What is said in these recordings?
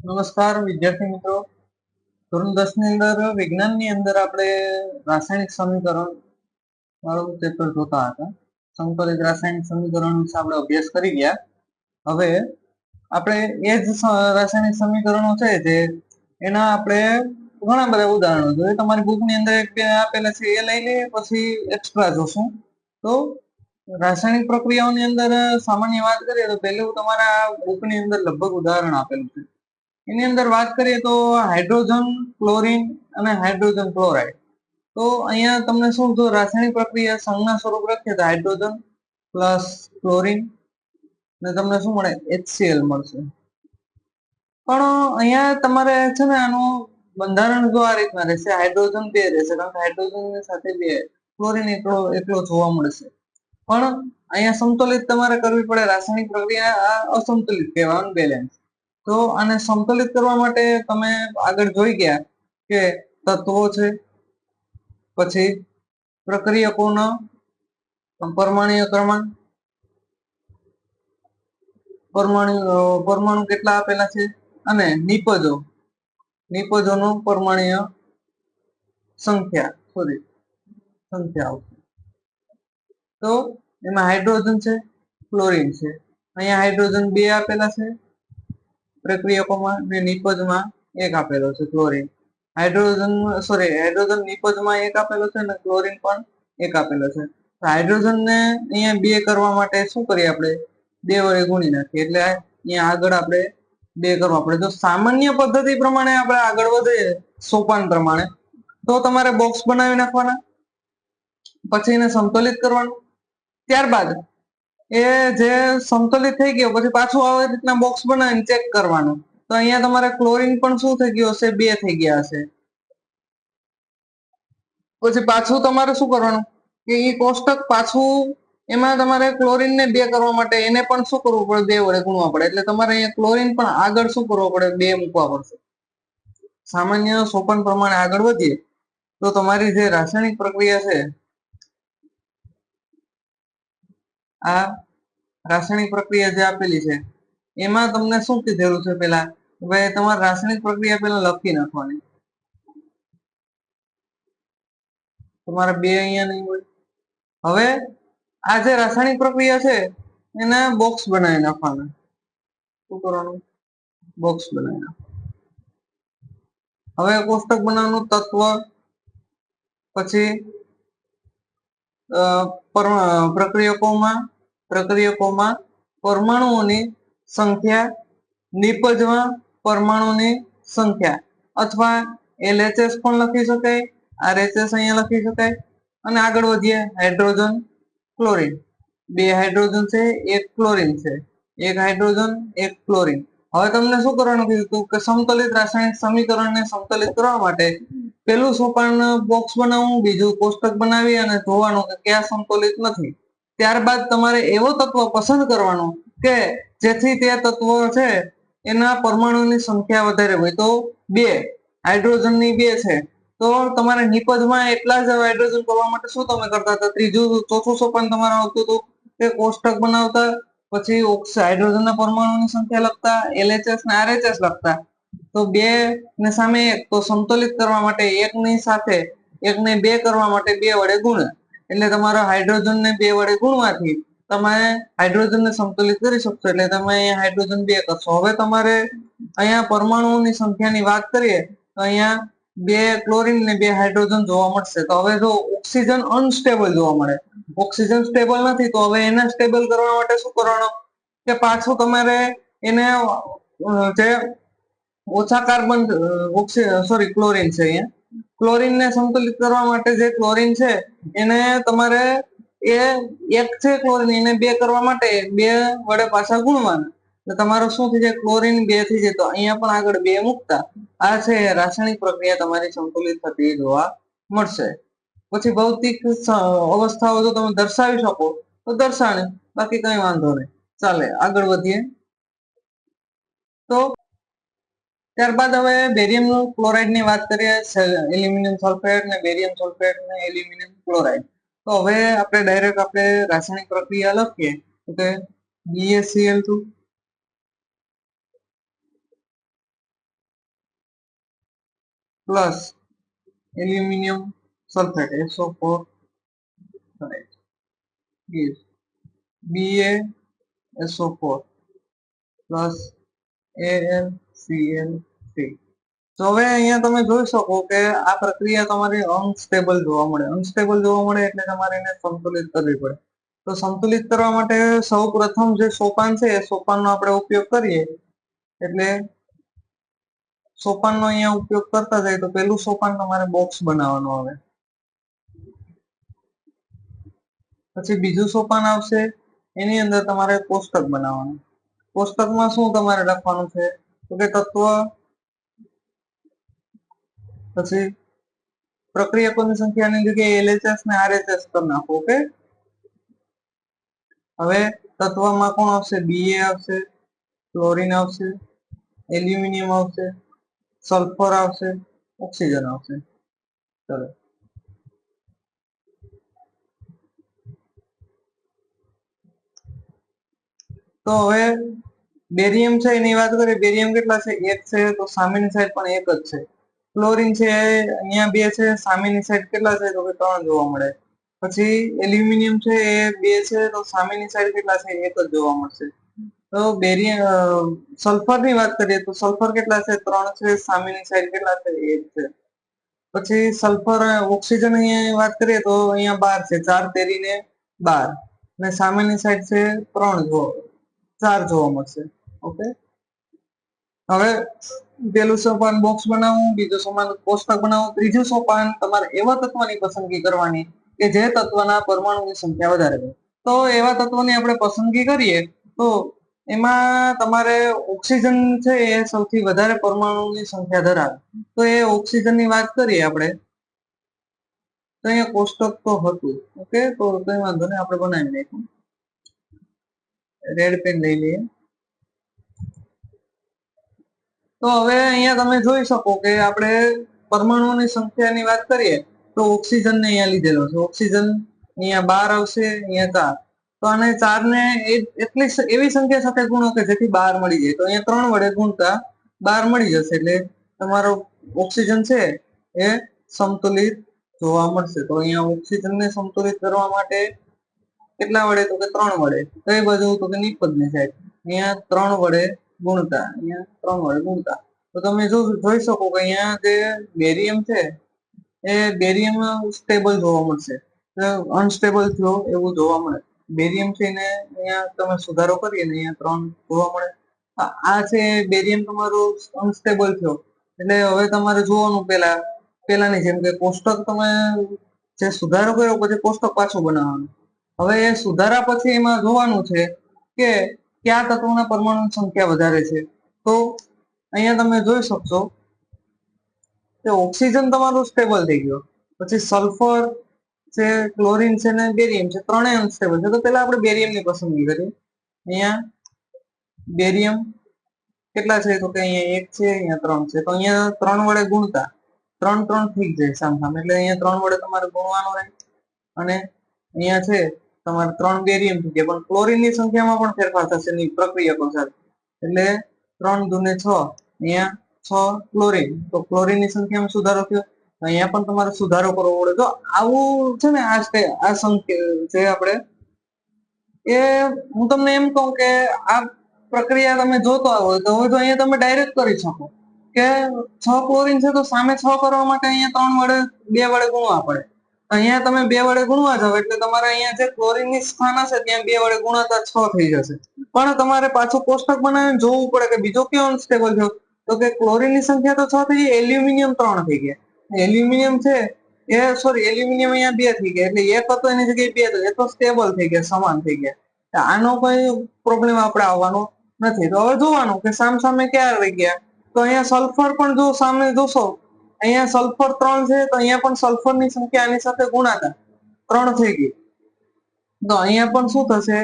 નમસ્કાર વિદ્યાર્થી મિત્રો, ધોરણ 10 ની અંદર વિજ્ઞાનની અંદર આપણે રાસાયણિક સમીકરણ વાળું ચેપ્ટર જોતા હતા. સંકલિત રાસાયણિક સમીકરણ વિશે આપણે અભ્યાસ કરી ગયા. હવે આપણે એ જ રાસાયણિક સમીકરણો છે જે એના આપણે ઘણા બધા ઉદાહરણો જોઈએ. તમારી બુકની અંદર એક આપેલા છે એ લઈ લઈએ, પછી એક્સ્ટ્રા જોશું. તો રાસાયણિક પ્રક્રિયાઓની અંદર સામાન્ય વાત કરીએ તો પહેલું તમારા બુકની અંદર લગભગ ઉદાહરણ આપેલું છે. એની અંદર વાત કરીએ તો હાઇડ્રોજન, ક્લોરીન અને હાઇડ્રોજન ક્લોરાઇડ. તો અહીંયા તમને શું જો રાસાયણિક પ્રક્રિયા સંજ્ઞા સ્વરૂપ રાખીએ તો હાઇડ્રોજન પ્લસ ક્લોરીન ને તમને શું મળે? HCl મળશે. પણ અહીંયા તમારે છે ને આનું બંધારણ જો આ રીતના રહેશે, હાઇડ્રોજન 2 રહેશે, કારણ કે હાઇડ્રોજન ની સાથે 2, ક્લોરીન એકલો જોવા મળશે. પણ અહીંયા સંતુલિત તમારે કરવી પડે. રાસાયણિક પ્રક્રિયા આ અસંતુલિત કહેવાય, અનબેલેન્સ. તો આને સંતુલિત કરવા માટે તમે આગળ જોઈ ગયા કે તત્વો છે, પછી પ્રક્રિયકોનો પરમાણ્વીય ક્રમાંક, પરમાણુ કેટલા આપેલા છે, અને નિપજોનું પરમાણ્વીય સંખ્યા આવશે. તો એમાં હાઇડ્રોજન છે, ક્લોરીન છે. અહીંયા હાઇડ્રોજન 2 આપેલા છે પ્રક્રિયકોમાં, ને નિપજમાં 1 આપેલો છે ક્લોરીન. હાઇડ્રોજન નિપજમાં 1 આપેલો છે અને ક્લોરીન પણ 1 આપેલો છે. હાઇડ્રોજન ને અહીંયા 2 કરવા માટે શું કરીએ? આપણે 2 વડે ગુણી નાખીએ, એટલે અહીંયા આગળ આપણે 2 કરવા પડે. જો સામાન્ય પદ્ધતિ પ્રમાણે આપણે આગળ વધીએ સોપાન પ્રમાણે, તો તમારે બોક્સ બનાવી નાખવાના, પછી એને સંતુલિત કરવાનું. ત્યારબાદ એ જે સંતુલિત થઈ ગયો પછી પાછું આવી રીતના બોક્સ બનાવીને ચેક કરવાનું. તો અહીંયા તમારે ક્લોરીન પણ શું થઈ ગયું હશે? 2 થઈ ગયા હશે. પછી પાછું તમારે શું કરવાનું કે એ કોષ્ટક પાછું, એમાં તમારે ક્લોરીન ને 2 કરવા માટે એને પણ શું કરવું પડે? 2 વડે ગુણવા પડે. એટલે તમારે અહીંયા ક્લોરીન પણ આગળ શું કરવો પડે? 2 મૂકવા પડશે. સામાન્ય સોપાન પ્રમાણે આગળ વધીએ તો તમારી જે રાસાયણિક પ્રક્રિયા છે, આ રાસાયણિક પ્રક્રિયા જે આપેલી છે એમાં તમને શું કીધેલું છે? પેલા ભાઈ તમારે રાસાયણિક પ્રક્રિયા પેલા લખી નાખવાની. તમારે 2 અહીંયા નહીં હોય. હવે આ જે રાસાયણિક પ્રક્રિયા છે એના બોક્સ બનાવી નાખવાના. શું કરવાનું? બોક્સ બનાવી નાખવાનું. હવે કોષ્ટક બનાવવાનું. તત્વ, પછી પ્રક્રિયકોમાં પરમાણુઓની સંખ્યા, નિપજમાં પરમાણુની સંખ્યા, અથવા LHS પણ લખી શકાય, RHS અહીંયા લખી શકાય. અને આગળ વધીએ, હાઇડ્રોજન, ક્લોરીન. 2 હાઇડ્રોજન છે, 1 ક્લોરીન છે. 1 હાઇડ્રોજન, 1 ક્લોરીન. હવે તમને શું કરવાનું કીધું કે સમતુલિત રાસાયણિક સમીકરણને સંતુલિત કરવા માટે પેલું સોપાન બોક્સ બનાવવું, બીજું કોષ્ટક બનાવી અને જોવાનું કે ક્યાં સંતુલિત નથી. ત્યારબાદ તમારે એવો તત્વ પસંદ કરવાનો કે જેથી તે તત્વો છે એના પરમાણુની સંખ્યા વધારે હોય. તો 2 હાઇડ્રોજનની 2 છે, તો તમારે નિપજમાં એટલા જ હાઇડ્રોજન કરવા માટે શું તમે કરતા હતા? ત્રીજું ચોથું સોપાન તમારે આવતું હતું કે કોષ્ટક બનાવતા, પછી હાઇડ્રોજનના પરમાણુની સંખ્યા લખતા, LHS ને RHS લખતા. તો 2 ને સામે 1, તો સંતુલિત કરવા માટે 1 ની સાથે 1 ને 2 કરવા માટે 2 વડે ગુણે. એટલે તમારા હાઇડ્રોજન ને 2 વડે ગુણવાથી તમે હાઇડ્રોજનને સંતુલિત કરી શકશો. એટલે તમે અહીંયા હાઇડ્રોજન 2 કરશો. હવે તમારે અહીંયા પરમાણુઓની સંખ્યાની વાત કરીએ તો અહીંયા 2 ક્લોરીન ને 2 હાઇડ્રોજન જોવા મળશે. તો હવે જો ઓક્સિજન અનસ્ટેબલ જોવા મળે, ઓક્સિજન સ્ટેબલ નથી, તો હવે એને સ્ટેબલ કરવા માટે શું કરવાનું કે પાછું તમારે એને જે ઓછા કાર્બન ક્લોરીન છે, અહીંયા ક્લોરીનને સંતુલિત કરવા માટે જે ક્લોરીન છે એને તમારે એ 1 છે ક્લોરીન, એને 2 કરવા માટે 2 વડે પાછા ગુણવાના. તો તમારો શું થઈ જાય? ક્લોરીન 2 થઈ જાય. તો અહીંયા પણ આગળ 2 મૂકતા આ છે રાસાયણિક પ્રક્રિયા તમારી સંતુલિત થતી જોવા મળશે. પછી ભૌતિક અવસ્થાઓ જો તમે દર્શાવી શકો તો દર્શાવે, બાકી કઈ વાંધો નહીં, ચાલે. આગળ વધીએ તો ત્યારબાદ હવે બેરિયમ ક્લોરાઇડ ની વાત કરીએ. એલ્યુમિનિયમ સલ્ફેટ ને બેરિયમ સલ્ફેટ ને એલ્યુમિનિયમ ક્લોરાઇડ. તો હવે આપણે ડાયરેક્ટ રાસાયણિક પ્રક્રિયા લખીએ તો BaCl2 plus aluminium sulphate SO4 is BaSO4 plus AlCl3. તો હવે અહીંયા તમે જોઈ શકો કે આ પ્રક્રિયા તમારી અનસ્ટેબલ જોવા મળે એટલે તમારે એને સંતુલિત કરવી પડે. તો સંતુલિત કરવા માટે સૌ પ્રથમ જે સોપાન છે એ સોપાનનો આપણે ઉપયોગ કરીએ. એટલે સોપાનનો અહીંયા ઉપયોગ કરતા જાય તો પેલું સોપાન તમારે બોક્સ બનાવવાનું આવે, પછી બીજું સોપાન આવશે એની અંદર તમારે કોષ્ટક બનાવવાનું. કોષ્ટકમાં શું તમારે લખવાનું છે તો કે તત્વ પછી પ્રક્રિયકોની સંખ્યાની જગ્યાએ LHS ને RHS કરી નાખો. ઓકે, હવે તત્વમાં કોણ આવશે? Ba આવશે, ક્લોરીન આવશે, એલ્યુમિનિયમ આવશે, સલ્ફર આવશે, ઓક્સિજન આવશે. ચલો તો હવે બેરિયમ છે એની વાત કરીએ. બેરિયમ કેટલા છે? 1 છે, તો સામેની સાઈડ પણ 1 જ છે. ક્લોરીન છે અહીંયા 2 છે, સામેની સાઈડ કેટલા છે તો કે 3 જોવા મળે. પછી એલ્યુમિનિયમ છે એ 2 છે, તો સામેની સાઈડ કેટલા છે? 1 જ જોવા મળશે. તો બેરિયમ સલ્ફર ની વાત કરીએ તો સલ્ફર કેટલા છે? 3 છે, સામેની સાઈડ કેટલા છે? 1 છે. પછી સલ્ફર ઓક્સિજન અહીંયા વાત કરીએ તો અહીંયા 12 છે, 4 તેરીને 12 અને સામેની સાઈડ છે 4 જોવા મળશે. ઓકે, હવે પેલું સોપાન બોક્સ બનાવવું, બીજું સોપાન કોષ્ટક બનાવવું, ત્રીજું સોપાન તમારે એવા તત્વની પસંદગી કરવાની કે જે તત્વના પરમાણુની સંખ્યા વધારે હોય. તો એવા તત્વની આપણે પસંદગી કરીએ તો એમાં તમારે ઓક્સિજન છે એ સૌથી વધારે પરમાણુની સંખ્યા ધરાવે. તો એ ઓક્સિજનની વાત કરીએ આપણે તો અહીંયા કોષ્ટક તો હતું. ઓકે, તો કઈ વાંધો નહીં, આપણે બનાવી નાખ્યું. રેડ પેન લઈ લઈએ. તો હવે અહીંયા તમે જોઈ શકો કે આપણે પરમાણુની સંખ્યાની વાત કરીએ તો ઓક્સિજન ને અહીંયા લીધેલો છે. ઓક્સિજન અહીંયા 12 આવશે, અહીંયા 4. તો આને 4 ને એટલી એવી સંખ્યા સાથે ગુણો કે જેથી 12 મળી જાય. તો અહીંયા 3 વડે ગુણતા 12 મળી જશે. એટલે તમારો ઓક્સિજન છે એ સંતુલિત જોવા મળશે. તો અહીંયા ઓક્સિજનને સંતુલિત કરવા માટે કેટલા વડે તો કે 3 વડે. કઈ બાજુ તો કે નિપજની સાઈડ. અહીંયા 3 વડે ગુણતા, અહીંયા 3 વડે ગુણતા. તો તમે જોઈ શકો કે અહીંયા જે બેરિયમ છે એ બેરિયમ સ્ટેબલ જોવા મળશે, અનસ્ટેબલ થયો એવું જોવા મળે. બેરિયમ છે ને અહીંયા તમે સુધારો કરીએ ને અહીંયા 3 જોવા મળે. આ છે બેરિયમ તમારું અનસ્ટેબલ થયો એટલે હવે તમારે જોવાનું પેલાની જેમ કે કોષ્ટક તમે જે સુધારો કર્યો પછી કોષ્ટક પાછું બનાવવાનું. હવે એ સુધારા પછી એમાં જોવાનું છે કે કયા તત્વોના પરમાણુની સંખ્યા વધારે છે. તો અહીંયા તમે જોઈ શકશો કે ઓક્સિજન તમારું સ્ટેબલ થઈ ગયો, પછી સલ્ફર છે, ક્લોરીન છે ને બેરિયમ છે, ત્રણેય અનસ્ટેબલ છે. તો પહેલા આપણે બેરિયમની પસંદગી કરીએ. અહીંયા બેરિયમ કેટલા છે તો કે અહીંયા 1 છે, અહીંયા 3 છે. તો અહીંયા 3 વડે ગુણતા 3 3 થઈ જાય સામ એટલે અહીંયા 3 વડે તમારે ગુણવાનું રહે. અને અહીંયા છે તમારે 3 બેરિયમ થઈ ગયા, પણ ક્લોરીનની સંખ્યામાં પણ ફેરફાર થશે એની પ્રક્રિયકો સાથે. એટલે 3 દુને 6, અહીંયા 6 ક્લોરીન. તો ક્લોરીનની સંખ્યામાં સુધારો થયો. અહીંયા પણ તમારે સુધારો કરવો પડે. તો આવું છે ને આ સંખ્યા જે આપણે એ હું તમને એમ કહું કે આ પ્રક્રિયા તમે જોતા હોય તો હવે તો અહીંયા તમે ડાયરેક્ટ કરી શકો કે 6 ક્લોરીન છે તો સામે 6 કરવા માટે અહીંયા 3 વડે 2 વડે ગુણવા પડે. અહીંયા તમે 2 વડે ગુણવા જાવ એટલે તમારે અહીંયા જે ક્લોરીનની સ્થાન હશે ત્યાં 2 વડે ગુણાતા 6 થઈ જશે. પણ તમારે પાછું કોષ્ટક બનાવીને જોવું પડે કે બીજો કયો અનસ્ટેબલ થયો તો કે ક્લોરીનની સંખ્યા તો 6 થઈ ગઈ, એલ્યુમિનિયમ 3 થઈ ગયા. એલ્યુમિનિયમ છે એલ્યુમિનિયમ અહીંયા 2 થઈ ગયા એટલે 1 હતો એની જગ્યાએ 2 તો એ તો સ્ટેબલ થઈ ગયા, સમાન થઈ ગયા. આનો કોઈ પ્રોબ્લેમ આપણે આવવાનો નથી. તો હવે જોવાનું કે સામે ક્યાં રહી ગયા. તો અહીંયા સલ્ફર પણ જો સામે જોશો, અહીંયા સલ્ફર 3 છે તો અહીંયા પણ સલ્ફરની સંખ્યા આની સાથે ગુણાકાર 3 થઈ ગઈ. તો અહીંયા પણ શું થશે?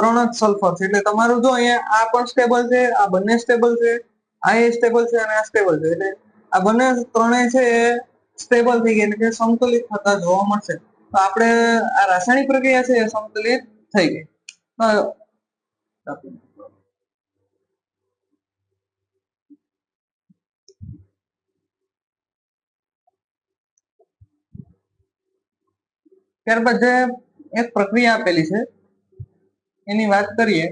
3 જ સલ્ફર છે. એટલે તમારું જો અહીંયા આ પણ સ્ટેબલ છે, આ બંને સ્ટેબલ છે, આ એ સ્ટેબલ છે અને આ સ્ટેબલ છે. એટલે આ બંને ત્રણેય છે એ સ્ટેબલ થઈ ગયા એટલે કે સંતુલિત થતા જોવા મળશે. તો આપણે આ રાસાયણિક પ્રક્રિયા છે એ સંતુલિત થઈ ગઈ. ત્યારબાદ જે એક પ્રક્રિયા આપેલી છે એની વાત કરીએ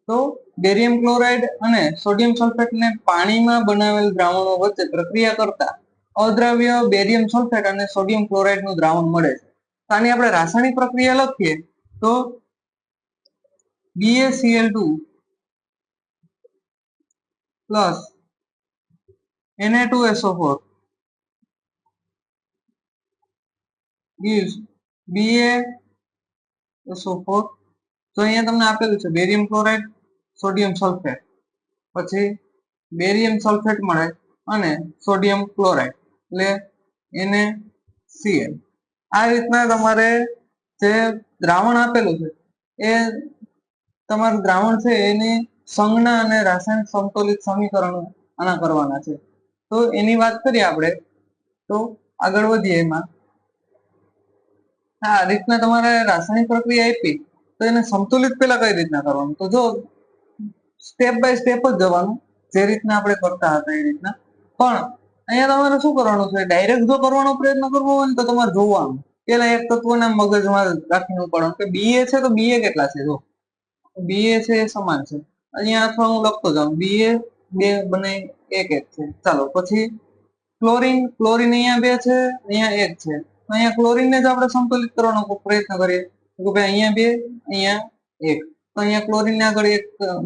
તો બેરિયમ ક્લોરાઇડ અને સોડિયમ સલ્ફેટને પાણીમાં બનાવેલ દ્રાવણો વચ્ચે પ્રક્રિયા કરતા અદ્રાવ્ય બેરિયમ સલ્ફેટ અને સોડિયમ ક્લોરાઇડ નું દ્રાવણ મળે છે. આની આપણે રાસાયણિક પ્રક્રિયા લખીએ તો BaCl2 plus Na2SO4 gives BaSO4. તો અહીંયા તમને આપેલું છે બેરિયમ ક્લોરાઇડ, સોડિયમ સલ્ફેટ, પછી બેરિયમ સલ્ફેટ મળે અને સોડિયમ ક્લોરાઇડ એટલે NaCl. આ રીતના તમારે જે દ્રાવણ આપેલું છે એ તમારું દ્રાવણ છે એની સંજ્ઞા અને રાસાયણિક સમતોલિત સમીકરણો આના કરવાના છે. તો એની વાત કરીએ આપણે તો આગળ વધીએ એમાં. આ રીતના તમારે રાસાયણિક પ્રક્રિયા આપી તો એને સંતુલિત પેલા કઈ રીતના કરવાનું, તો જો સ્ટેપ બાય સ્ટેપ જ જવાનું જે રીતના આપણે કરતા હતા એ રીતના. પણ અહીંયા તમારે શું કરવાનું છે, ડાયરેક્ટ જો કરવાનો પ્રયત્ન કરવો હોય ને તો તમારે જોવાનું પેલા એક તત્વને મગજમાં રાખીને પડવાનું કે BA છે તો BA કેટલા છે. જો BA છે એ સમાન છે, અહીંયા અથવા હું લખતો જાઉં BA બે બને એક એક છે. ચાલો પછી ક્લોરીન અહીંયા 2 છે, અહીંયા 1 છે. અહીંયા ક્લોરીનને જ આપણે સંતુલિત કરવાનો પ્રયત્ન કરીએ તો ભાઈ અહીંયા 2 અહીંયા 1, તો અહીંયા ક્લોરીનને આગળ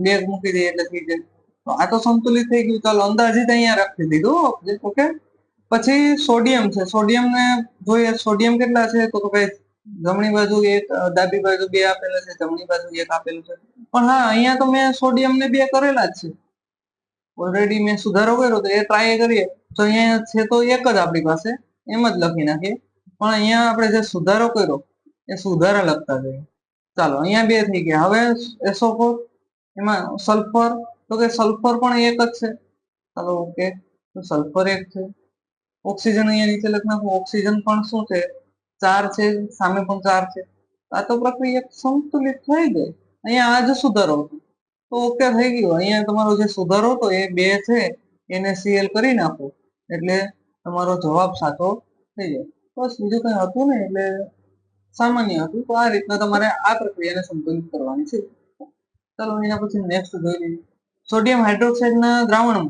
2 મૂકી દઈએ એટલે થઈ જાય. તો આ તો સંતુલિત થઈ ગયું. ચાલો અંદાજિત અહીંયા રાખી દીધું. ઓકે. પછી સોડિયમ છે, સોડિયમને જોઈએ સોડિયમ કેટલા છે તો ભાઈ જમણી બાજુ 1, ડાબી બાજુ 2 આપેલા છે, જમણી બાજુ 1 આપેલું છે. પણ હા અહીંયા તો મેં સોડિયમને 2 કરેલા જ છે ઓલરેડી, મેં સુધારો કર્યો તો એ ટ્રાય કરીએ તો અહીંયા છે તો 1 જ આપણી પાસે, એમ જ લખી નાખીએ. પણ અહીંયા આપણે જે સુધારો કર્યો એ સુધારા લખતા જઈએ. ચાલો અહીંયા 2 થઈ ગયા. હવે SO4 એમાં સલ્ફર, તો કે સલ્ફર પણ 1 જ છે. ચાલો ઓકે, તો સલ્ફર 1 છે. ઓક્સિજન અહીંયા નીચે લખી નાખું, ઓક્સિજન પણ શું છે 4 છે, સામે પણ 4 છે. આ તો પ્રક્રિયા સંતુલિત થઈ ગઈ. અહીંયા આ જ સુધારો હતો તો ઓકે થઈ ગયું. અહીંયા તમારો જે સુધારો હતો એ 2 છે એને Cl કરી નાખો એટલે તમારો જવાબ સાચો થઈ જાય. બસ બીજું કઈ હતું ને, એટલે સામાન્ય હતું. તો આ રીતના તમારે આ પ્રક્રિયાને સંતુલિત કરવાની છે. ચાલો એના પછી નેક્સ્ટ જોઈ લઈએ. સોડિયમ હાઇડ્રોક્સાઇડના દ્રાવણમાં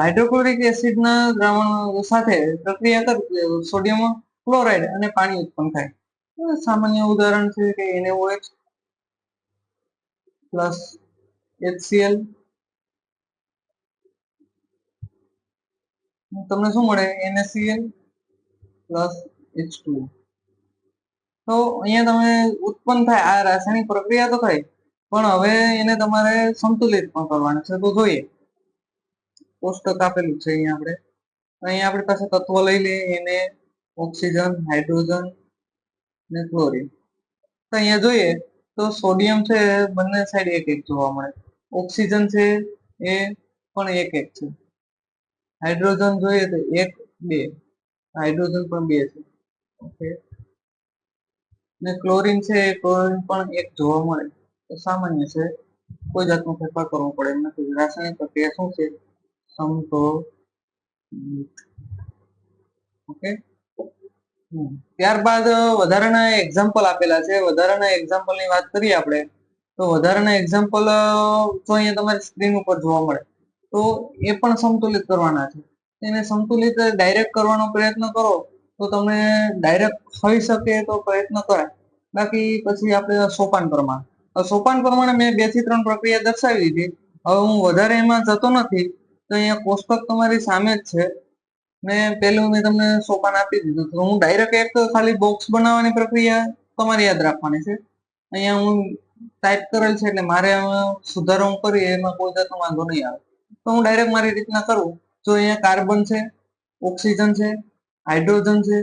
હાઇડ્રોક્લોરિક એસિડના દ્રાવણ સાથે પ્રક્રિયા કરી સોડિયમ ક્લોરાઇડ અને પાણી ઉત્પન્ન થાય. સામાન્ય ઉદાહરણ છે કે NaOH પ્લસ HCl. તમને શું મળે NaCl પ્લસ H2O. તો અહીંયા તમે ઉત્પન્ન થાય આ રાસાયણિક પ્રક્રિયા તો થાય, પણ હવે એને તમારે સંતુલિત પણ કરવાનું છે. તો જોઈએ કોષ્ટક આપેલું છે અહીંયા આપણી પાસે તત્વો લઈ લઈએ એને ઓક્સિજન, હાઇડ્રોજન ને ક્લોરીન. તો અહીંયા જોઈએ તો સોડિયમ છે બંને સાઈડ 1 1 જોવા મળે, ઓક્સિજન છે એ પણ 1 1 છે, હાઇડ્રોજન જોઈએ તો 1 2, હાઇડ્રોજન પણ 2 છે. ઓકે, ને ક્લોરીન છે ક્લોરીન પણ 1 જોવા મળે. તો સામાન્ય છે, કોઈ જાતનો ફેરફાર કરવો પડે એમ નથી. રાસાયણિક પ્રક્રિયા શું છે સમતોલિત. ઓકે. ત્યારબાદ વધારાના એક્ઝામ્પલ આપેલા છે. વધારાના એક્ઝામ્પલ ની વાત કરીએ આપણે તો વધારાના એક્ઝામ્પલ તો અહીંયા તમારી સ્ક્રીન ઉપર જોવા મળે. તો એ પણ સંતુલિત કરવાના છે. એને સંતુલિત ડાયરેક્ટ કરવાનો પ્રયત્ન કરો તો તમે ડાયરેક્ટ થઈ શકે તો પ્રયત્ન કરાય, બાકી પછી આપણે સોપાન પ્રમાણે મેં 2 થી 3 પ્રક્રિયા દર્શાવી દીધી. હવે હું વધારે એમાં જતો નથી. તો અહીંયા કોષ્ટક તમારી સામે જ છે. મેં તમને સોપાન આપી દીધું. તો હું ડાયરેક્ટ એક ખાલી બોક્સ બનાવવાની પ્રક્રિયા તમારે યાદ રાખવાની છે. અહીંયા હું ટાઈપ કરેલ છે એટલે મારે સુધારો હું કરી એમાં કોઈ જાતનો વાંધો નહીં આવે. તો હું ડાયરેક્ટ મારી રીતના કરું. જો અહીંયા કાર્બન છે, ઓક્સિજન છે, હાઇડ્રોજન છે,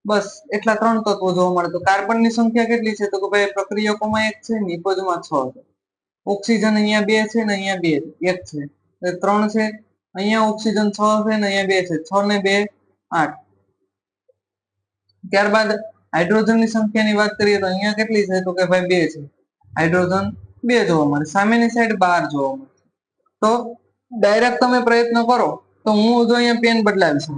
બસ એટલા 3 તત્વો જોવા મળે. તો કાર્બનની સંખ્યા કેટલી છે તો કે ભાઈ પ્રક્રિયકોમાં 1 છે, નિપજમાં 6 છે. ઓક્સિજન અહીંયા 2 છે ને અહીંયા 1 છે, 3 છે. અહીંયા ઓક્સિજન 6 છે ને અહીંયા 2 છે, 6 ને 2 8. ત્યારબાદ હાઇડ્રોજનની સંખ્યાની વાત કરીએ તો અહીંયા કેટલી છે તો કે ભાઈ 2 છે, હાઇડ્રોજન 2 જોવા મળે. સામેની સાઈડ 12 જોવા મળે. તો ડાયરેક્ટ તમે પ્રયત્ન કરો તો હું જો અહીંયા પેન બદલાવીશ.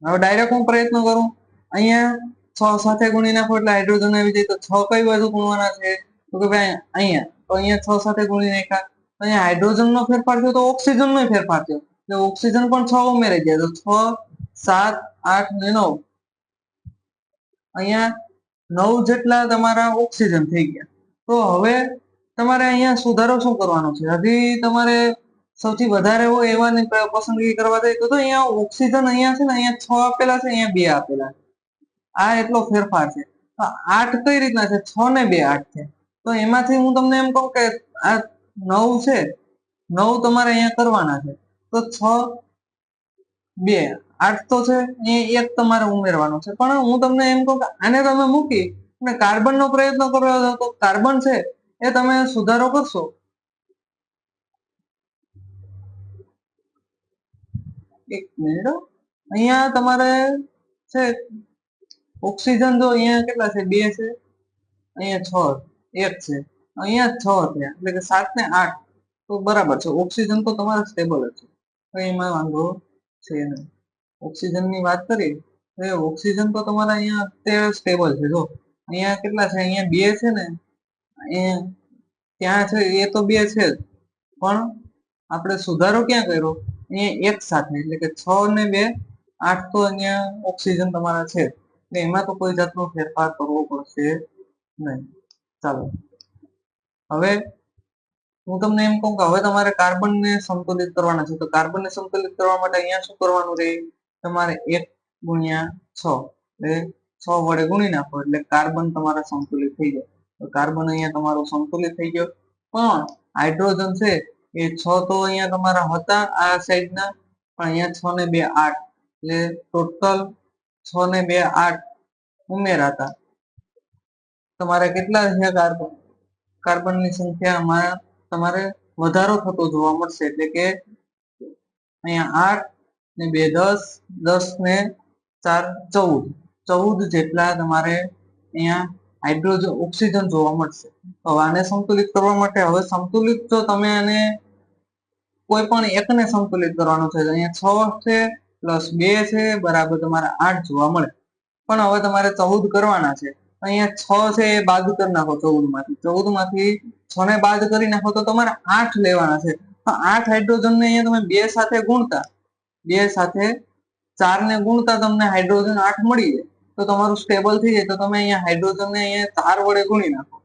હવે ડાયરેક્ટ હું પ્રયત્ન કરું, અહીંયા 6 સાથે ગુણી નાખો એટલે હાઇડ્રોજન આવી જાય. તો 6 કઈ બાજુ ગુણવાના છે? તો કે ભાઈ અહીંયા. તો અહીંયા 6 સાથે ગુણી નાખ્યા. અહીંયા હાઇડ્રોજન નો ફેરફાર થયો તો ઓક્સિજન નો ફેરફાર થયો. એટલે ઓક્સિજન પણ 6 ઉમેરાઈ ગયા. તો 6, 7, 8 ને 9. અહીંયા 9 જેટલા તમારા ઓક્સિજન થઈ ગયા. તો હવે તમારે અહીંયા સુધારો શું કરવાનો છે? હજી તમારે સૌથી વધારે હોય એવાની પસંદગી કરવા જાય તો અહીંયા ઓક્સિજન અહીંયા છે ને, અહીંયા 6 આપેલા છે, અહીંયા 2 આપેલા છે. આ એટલો ફેરફાર છે. તો 8 કઈ રીતના છે? 6 ને 2 8 છે. તો એમાંથી હું તમને એમ કહું કે આ 9 છે, 9 તમારે અહીંયા કરવાના છે. તો 6, 2, 8 તો છે, અહીંયા 1 તમારે ઉમેરવાનો છે. પણ હું તમને એમ કહું કે આને તમે મૂકી અને કાર્બન નો પ્રયત્ન કરો તો કાર્બન છે એ તમે સુધારો કરશો. એક મિનિટ, અહીંયા તમારે છે ઓક્સિજન, જો અહીંયા કેટલા છે? 2 છે, અહીંયા 6, 1 છે, અહીંયા 6 થયા, એટલે કે 7 ને 8. તો બરાબર છે. ઓક્સિજન તો તમારે સ્ટેબલ જ છે, એમાં વાંધો છે નહીં. ઓક્સિજન ની વાત કરીએ તો ઓક્સિજન તો તમારા અહીંયા અત્યારે સ્ટેબલ છે. જો અહીંયા કેટલા છે? અહીંયા 2 છે ને, અહીંયા ત્યાં છે એ તો 2 છે જ, પણ આપણે સુધારો ક્યાં કર્યો? અહીંયા 1 સાથે, એટલે કે 6 ને 2 8 તો અહીંયા ઓક્સિજન તમારા છે. એટલે એમાં તો કોઈ જાતનો ફેરફાર કરવો પડશે નહીં. ચાલો, હવે હું તમને એમ કહું કે હવે તમારે કાર્બન ને સંતુલિત કરવાના છે. તો કાર્બન ને સંતુલિત કરવા માટે અહીંયા શું કરવાનું રહે? તમારે 1 ગુણ્યા 6, એટલે 6 વડે ગુણી નાખો એટલે કાર્બન તમારા સંતુલિત થઈ જાય. તો કાર્બન અહીંયા તમારો સંતુલિત થઈ ગયો. પણ હાઇડ્રોજન છે એ 6 તો અહીંયા તમારા હતા આ સાઈડના, પણ અહીંયા 6 ને 2 8, એટલે ટોટલ 6 ને 2 8 ઉમેરાતા તમારે કેટલા થયા? કાર્બનની સંખ્યામાં તમારે વધારો થતો જોવા મળશે. એટલે કે અહીંયા 8 ને 2 10, 10 ને 4 14, 14 જેટલા તમારે અહીંયા હાઇડ્રોજન ઓક્સિજન જોવા મળશે. હવે આને સંતુલિત કરવા માટે, હવે સંતુલિત જો તમે આને કોઈ પણ એકને સંતુલિત કરવાનું છે, અહીંયા 6 છે પ્લસ 2 છે બરાબર તમારે 8 જોવા મળે. પણ હવે તમારે 14 કરવાના છે. અહીંયા 6 છે એ બાદ કરી નાખો 14 માંથી 6 ને બાદ કરી નાખો તો તમારે 8 લેવાના છે. તો 8 હાઇડ્રોજન ને અહીંયા તમે 2 સાથે ગુણતા, 2 સાથે 4 ને ગુણતા તમને હાઇડ્રોજન 8 મળી જાય. તો તમારું સ્ટેબલ થઈ જાય. તો તમે અહીંયા હાઇડ્રોજન ને અહીંયા 4 વડે ગુણી નાખો.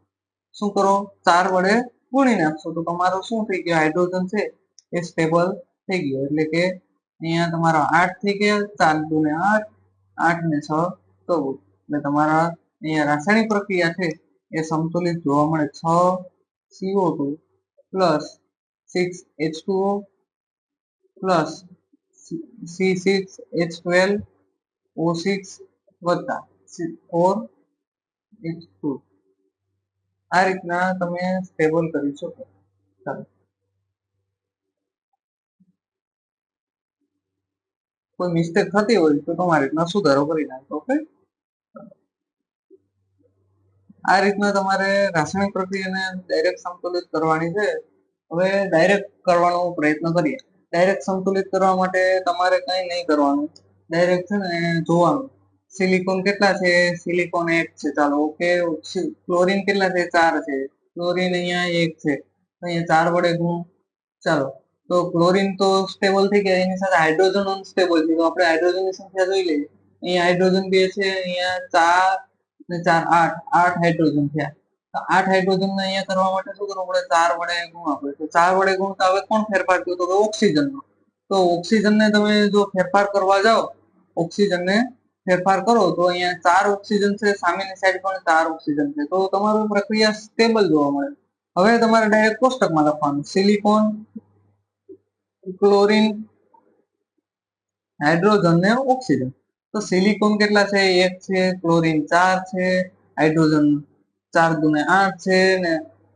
શું કરો? 4 વડે ગુણી નાખશો તો તમારું શું થઈ ગયું? હાઇડ્રોજન છે એ સ્ટેબલ થઈ ગયો. એટલે કે અહીંયા તમારો 8 થઈ ગયા, 4 દુ ને 8, 8 ને 6 14. એટલે તમારા અહીંયા રાસાયણિક પ્રક્રિયા છે એ સંતુલિત જોવા મળે. 6 CO2 plus 6 H2O plus C6H12 O6 વત્તા 4 H2. આ રીતના તમે સ્ટેબલ કરી શકો. ચાલો, કોઈ મિસ્ટેક થતી હોય તો તમારી રીતના સુધારો કરી નાખો. ઓકે, આ રીતના તમારે રાસાયણિક પ્રક્રિયાને ડાયરેક્ટ સંતુલિત કરવાની છે. હવે ડાયરેક્ટ કરવાનો પ્રયત્ન કરીએ. ડાયરેક્ટ સંતુલિત કરવા માટે તમારે કંઈ નહીં કરવાનું, ડાયરેક્ટ છે ને જોવાનું સિલિકોન કેટલા છે. સિલિકોન 1 છે. ચાલો, ઓકે. ક્લોરીન કેટલા છે? 4 છે. ક્લોરીન અહીંયા 1 છે. અહીંયા 4 વડે ગુણ. ચાલો, તો ક્લોરીન તો સ્ટેબલ થઈ ગયા, એની સાથે હાઇડ્રોજન અનસ્ટેબલ છે. તો આપણે હાઇડ્રોજનની સંખ્યા જોઈ લઈએ. અહીંયા હાઇડ્રોજન 2 છે, અહીંયા 4 ને 4 8 હાઇડ્રોજન થયા. તો 8 હાઇડ્રોજન ને અહીંયા કરવા માટે શું કરવું પડે? 4 વડે ગુણવા પડે. તો 4 વડે ગુણતા હવે કોણ ફેરફાર થયો? તો ઓક્સિજન નો. તો ઓક્સિજન ને તમે જો ફેરફાર કરવા જાઓ, ઓક્સિજન ને ફેરફાર કરો તો અહીંયા 4 ઓક્સિજન છે, સામેની સાઈડ પણ 4 ઓક્સિજન છે. તો તમારું પ્રક્રિયા સ્ટેબલ જોવા મળે. હવે તમારે ડાયરેક્ટ કોષ્ટકમાં લખવાનું સિલિકોન, ક્લોરીન, હાઇડ્રોજન ને ઓક્સિજન. તો સિલિકોન કેટલા છે? 1 છે, ક્લોરીન 4 છે, હાઇડ્રોજન 4 દુ ને 8 છે ને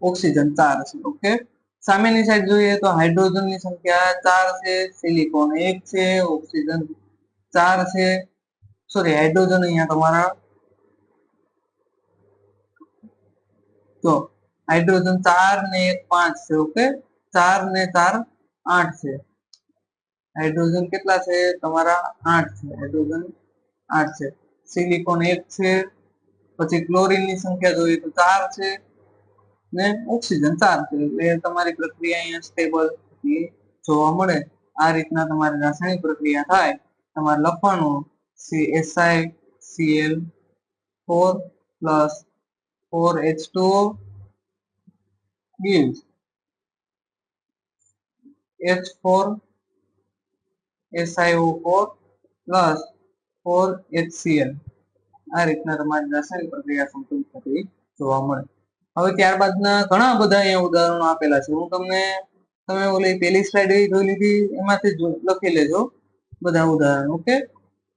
ઓક્સિજન 4 છે. ઓકે, સામેની સાઈડ જોઈએ તો હાઇડ્રોજન ની સંખ્યા 4 છે, સિલિકોન 1 છે, ઓક્સિજન 4 છે. સોરી, હાઇડ્રોજન અહીંયા તમારા તો હાઇડ્રોજન 4 ને 1 5 છે. ઓકે, 4 ને 4 8 છે. હાઇડ્રોજન કેટલા છે તમારા? 8 છે. હાઇડ્રોજન 8 છે. સિલિકોન 1 છે, પછી ક્લોરીન ની સંખ્યા જોઈએ તો 4 છે ને ઓક્સિજન 4 છે. એટલે તમારી પ્રક્રિયા અહીંયા સ્ટેબલ જોવા મળે. આ રીતના તમારી રાસાયણિક પ્રક્રિયા થાય. તમારે લખવાનું CSiCl4 plus 4H2O gives H4SiO4 plus 4HCl. આ રીતના તમારી રાસાયણિક પ્રક્રિયા સંતુલિત થતી જોવા મળે. હવે ત્યારબાદના ઘણા બધા અહીંયા ઉદાહરણો આપેલા છે. હું તમે ઓલી પેલી સ્લાઇડ જોઈ લીધી એમાંથી લખી લેજો બધા ઉદાહરણ. ઓકે,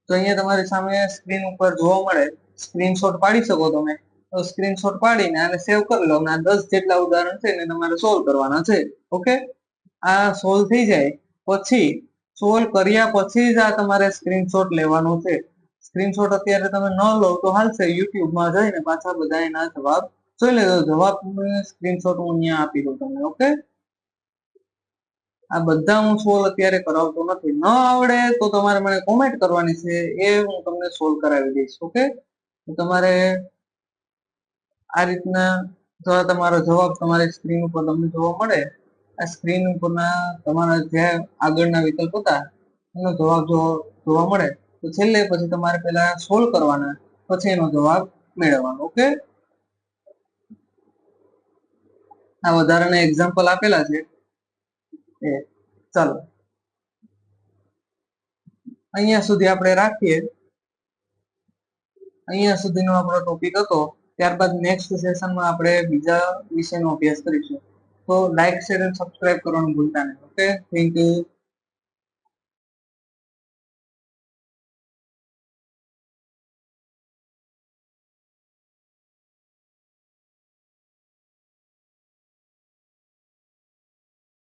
તો અહીંયા તમારી સામે સ્ક્રીન ઉપર જોવા મળે. સ્ક્રીનશોટ પાડી શકો તમે, તો સ્ક્રીનશોટ પાડીને આને સેવ કરી લો અને આ 10 જેટલા ઉદાહરણ છે એને તમારે સોલ્વ કરવાના છે. ઓકે, આ સોલ્વ થઈ જાય પછી, સોલ્વ કર્યા પછી જ આ તમારે સ્ક્રીનશોટ લેવાનો છે. સ્ક્રીનશોટ અત્યારે તમે ન લો તો હાલશે. યુટ્યુબમાં જઈને પાછા બધા એના જવાબ જોઈ લેજો. જવાબ સ્ક્રીનશોટ હું અહીંયા આપી દઉં તમને. ઓકે, આ બધા હું સોલ્વ અત્યારે કરાવતો નથી. ન આવડે તો તમારે મને કોમેન્ટ કરવાની છે, એ હું તમને સોલ્વ કરાવી દઈશ. ઓકે, તો તમારે આ રીતના તમારો જવાબ તમારી સ્ક્રીન ઉપર તમને જોવા મળે. આ સ્ક્રીન ઉપરના તમારા જે આગળના વિકલ્પ હતા એનો જવાબ જોવા મળે તો છેલ્લે પછી તમારે પહેલા સોલ્વ કરવાના, પછી એનો જવાબ મેળવવાનો. ઓકે, આ વધારાના એક્ઝામ્પલ આપેલા છે. ચાલો અહીંયા સુધી આપણે રાખીએ. અહીંયા સુધીનો આપણો ટોપિક હતો. ત્યારબાદ નેક્સ્ટ સેશનમાં આપણે બીજા વિષયનો અભ્યાસ કરીશું. તો લાઈક, શેર અને સબસ્ક્રાઇબ કરવાનું ભૂલતા નહીં. Okay, thank you.